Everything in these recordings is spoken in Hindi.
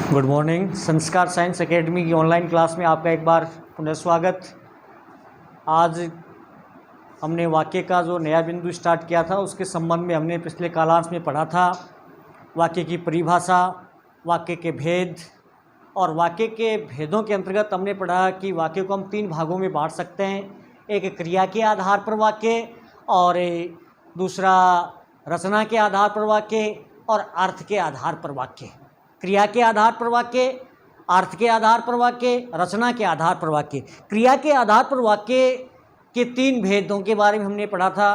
Good morning. संस्कार साइंस एकेडमी की ऑनलाइन क्लास में आपका एक बार पुनः स्वागत। आज हमने वाक्य का जो नया बिंदु स्टार्ट किया था उसके संबंध में हमने पिछले कालांश में पढ़ा था वाक्य की परिभाषा, वाक्य के भेद, और वाक्य के भेदों के अंतर्गत हमने पढ़ा कि वाक्य को हम 3 भागों में बांट सकते हैं। एक क्रिया के आधार पर वाक्य, और दूसरा रचना के आधार पर वाक्य, और अर्थ के आधार पर वाक्य। क्रिया के आधार पर वाक्य, अर्थ के आधार पर वाक्य, रचना के आधार पर वाक्य। क्रिया के आधार पर वाक्य के 3 भेदों के बारे में हमने पढ़ा था।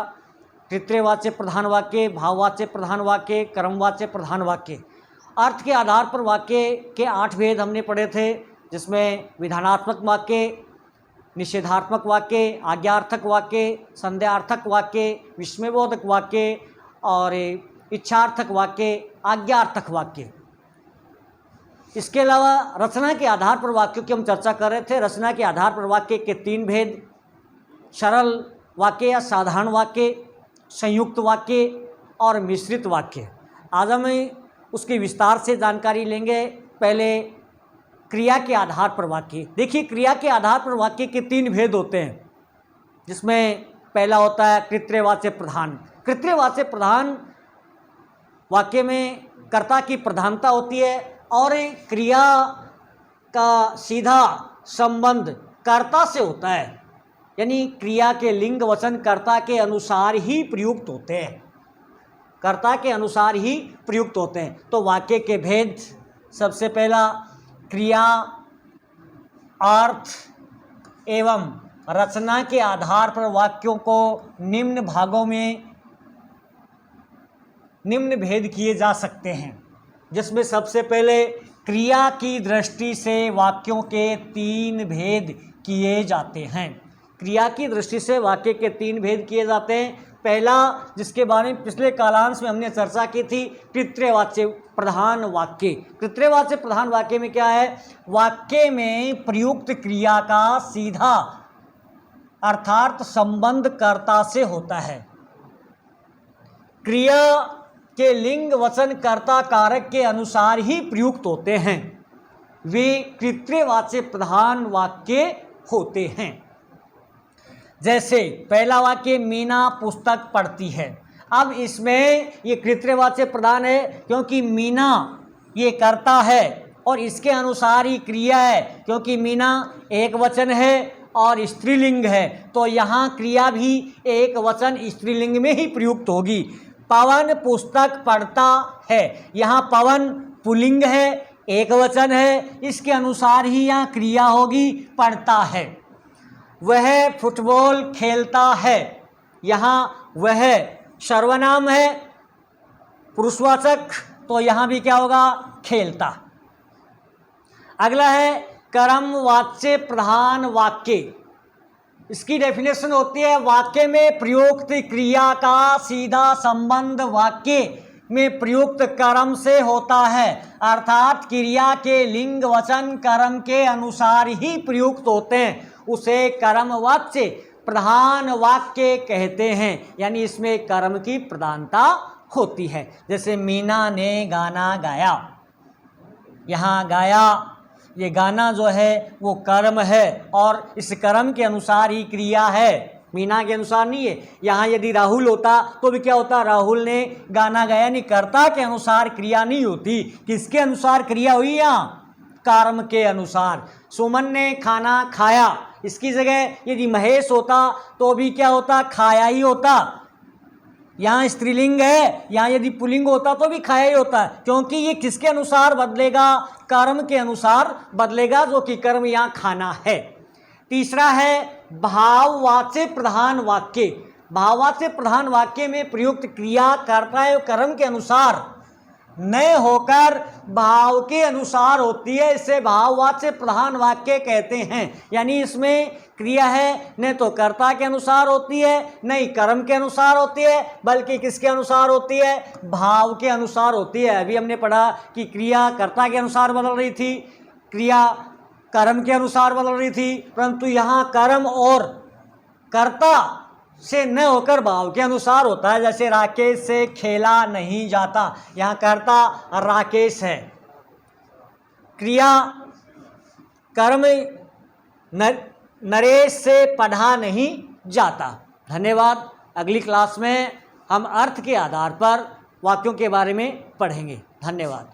कृत्यवाच्य प्रधान वाक्य, भाववाच्य प्रधान वाक्य, कर्मवाच्य प्रधान वाक्य। अर्थ के आधार पर वाक्य के 8 भेद हमने पढ़े थे, जिसमें विधानात्मक वाक्य, निषेधात्मक वाक्य, आज्ञार्थक वाक्य, संदेहार्थक वाक्य, विस्मयबोधक वाक्य और इच्छार्थक वाक्य, आज्ञार्थक वाक्य। इसके अलावा रचना के आधार पर वाक्यों की हम चर्चा कर रहे थे। रचना के आधार पर वाक्य के 3 भेद: सरल वाक्य या साधारण वाक्य, संयुक्त वाक्य और मिश्रित वाक्य। आज हम उसकी विस्तार से जानकारी लेंगे। पहले क्रिया के आधार पर वाक्य। देखिए, क्रिया के आधार पर वाक्य के 3 भेद होते हैं, जिसमें पहला होता है कृत्यवाच्य प्रधान। कृत्यवाच्य प्रधान वाक्य में कर्ता की प्रधानता होती है और क्रिया का सीधा संबंध कर्ता से होता है, यानी क्रिया के लिंग वचन कर्ता के अनुसार ही प्रयुक्त होते हैं, कर्ता के अनुसार ही प्रयुक्त होते हैं। तो वाक्य के भेद: सबसे पहला, क्रिया, अर्थ एवं रचना के आधार पर वाक्यों को निम्न भागों में निम्न भेद किए जा सकते हैं, जिसमें सबसे पहले क्रिया की दृष्टि से वाक्यों के 3 भेद किए जाते हैं। क्रिया की दृष्टि से वाक्य के 3 भेद किए जाते हैं। पहला, जिसके बारे में पिछले कालांश में हमने चर्चा की थी, कृत्यवाच्य प्रधान वाक्य। कृत्यवाच्य प्रधान वाक्य में क्या है? वाक्य में प्रयुक्त क्रिया का सीधा अर्थात संबंध कर्ता से होता है। क्रिया के लिंग वचन कर्ता कारक के अनुसार ही प्रयुक्त होते हैं, वे कृत्यवाच्य प्रधान वाक्य होते हैं। जैसे पहला वाक्य, मीना पुस्तक पढ़ती है। अब इसमें ये कृत्यवाच्य प्रधान है क्योंकि मीना ये कर्ता है और इसके अनुसार ही क्रिया है, क्योंकि मीना एक वचन है और स्त्रीलिंग है, तो यहाँ क्रिया भी एक वचन स्त्रीलिंग में ही प्रयुक्त होगी। पवन पुस्तक पढ़ता है, यहाँ पवन पुल्लिंग है, एक वचन है, इसके अनुसार ही यहाँ क्रिया होगी, पढ़ता है। वह फुटबॉल खेलता है, यहाँ वह सर्वनाम है, पुरुषवाचक, तो यहाँ भी क्या होगा? खेलता। अगला है कर्मवाच्य प्रधान वाक्य। इसकी डेफिनेशन होती है, वाक्य में प्रयुक्त क्रिया का सीधा संबंध वाक्य में प्रयुक्त कर्म से होता है, अर्थात क्रिया के लिंग वचन कर्म के अनुसार ही प्रयुक्त होते हैं, उसे कर्मवाच्य प्रधान वाक्य कहते हैं। यानी इसमें कर्म की प्रधानता होती है। जैसे मीना ने गाना गाया, यहाँ गाया, ये गाना जो है वो कर्म है और इस कर्म के अनुसार ही क्रिया है, मीना के अनुसार नहीं है। यहाँ यदि राहुल होता तो भी क्या होता? राहुल ने गाना गाया, नहीं, कर्ता के अनुसार क्रिया नहीं होती। किसके अनुसार क्रिया हुई? यहाँ कर्म के अनुसार। सुमन ने खाना खाया, इसकी जगह यदि महेश होता तो भी क्या होता? खाया ही होता। यहाँ स्त्रीलिंग है, यहाँ यदि पुल्लिंग होता तो भी खाया ही होता, क्योंकि ये किसके अनुसार बदलेगा? कर्म के अनुसार बदलेगा, जो कि कर्म यहाँ खाना है। तीसरा है भाववाच्य प्रधान वाक्य। भाववाच्य प्रधान वाक्य में प्रयुक्त क्रिया कर्ता एवं कर्म के अनुसार न होकर भाव के अनुसार होती है, इसे भाववाच्य प्रधान वाक्य कहते हैं। यानी इसमें क्रिया है न तो कर्ता के अनुसार होती है, न ही कर्म के अनुसार होती है, बल्कि किसके अनुसार होती है? भाव के अनुसार होती है। अभी हमने पढ़ा कि क्रिया कर्ता के अनुसार बदल रही थी, क्रिया कर्म के अनुसार बदल रही थी, परंतु यहाँ कर्म और कर्ता से न होकर भाव के अनुसार होता है। जैसे राकेश से खेला नहीं जाता, यहाँ कर्ता राकेश है। क्रिया कर्म नरेश से पढ़ा नहीं जाता। धन्यवाद। अगली क्लास में हम अर्थ के आधार पर वाक्यों के बारे में पढ़ेंगे। धन्यवाद।